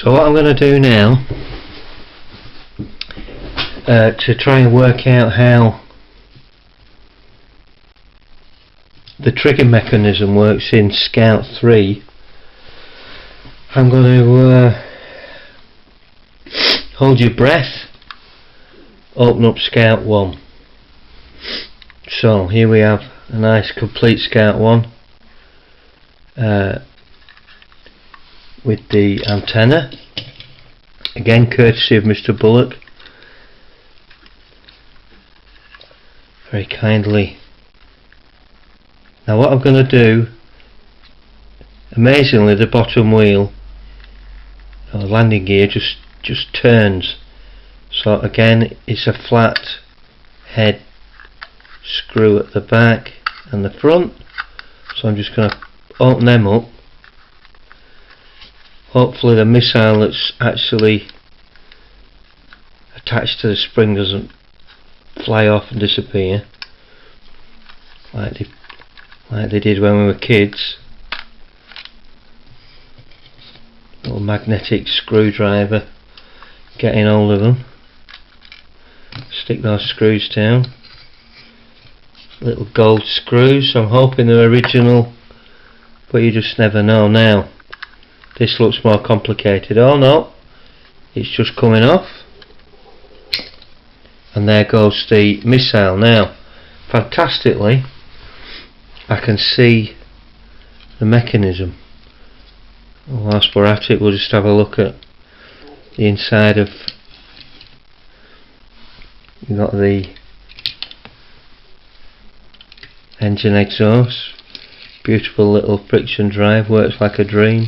So what I'm going to do now, to try and work out how the trigger mechanism works in Scout 3, I'm going to hold your breath, open up Scout 1. So here we have a nice complete Scout 1 with the antenna, again courtesy of Mr. Bullock, very kindly. Now what I'm going to do, amazingly the bottom wheel or landing gear just turns. So again it's a flat head screw at the back and the front, so I'm just going to open them up. Hopefully the missile that's actually attached to the spring doesn't fly off and disappear like they did when we were kids. Little magnetic screwdriver, getting hold of them, stick those screws down, little gold screws. So I'm hoping they're original, but you just never know. Now this looks more complicated. Oh no, it's just coming off, and there goes the missile. Now fantastically I can see the mechanism. Whilst we're at it, we'll just have a look at the inside of, you've got the engine exhaust, beautiful little friction drive, works like a dream.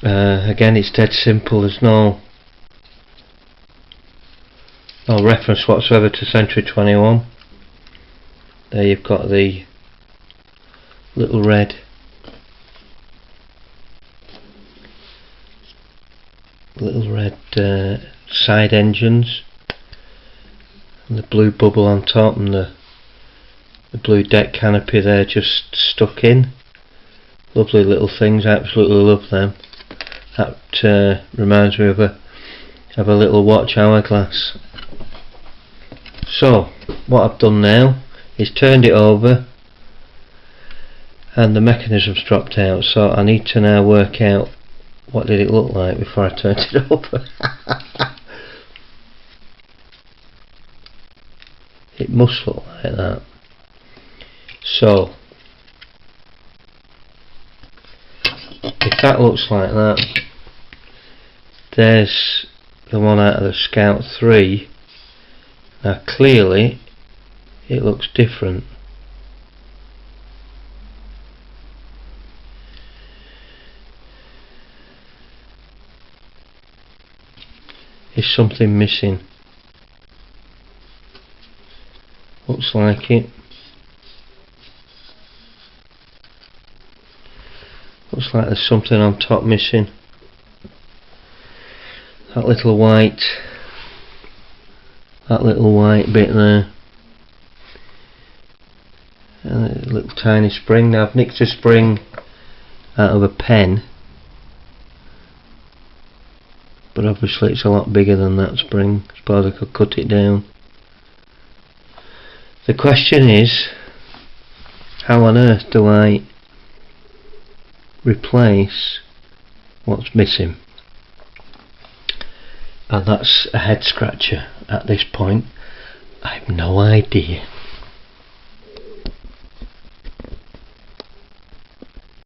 Again it's dead simple, there's no reference whatsoever to Century 21. There you've got the little red side engines and the blue bubble on top, and the blue deck canopy there just stuck in. Lovely little things, I absolutely love them. That reminds me of a little watch hourglass. So what I've done now is turned it over and the mechanism's dropped out, so I need to now work out what did it look like before I turned it over. It must look like that. So if that looks like that, there's the one out of the Scout 3. Now clearly it looks different. Is something missing? Looks like it. Looks like there's something on top missing. That little white bit there. And a little tiny spring. Now I've nicked a spring out of a pen, but obviously it's a lot bigger than that spring. I suppose I could cut it down. The question is, how on earth do I replace what's missing? And that's a head scratcher at this point. I have no idea.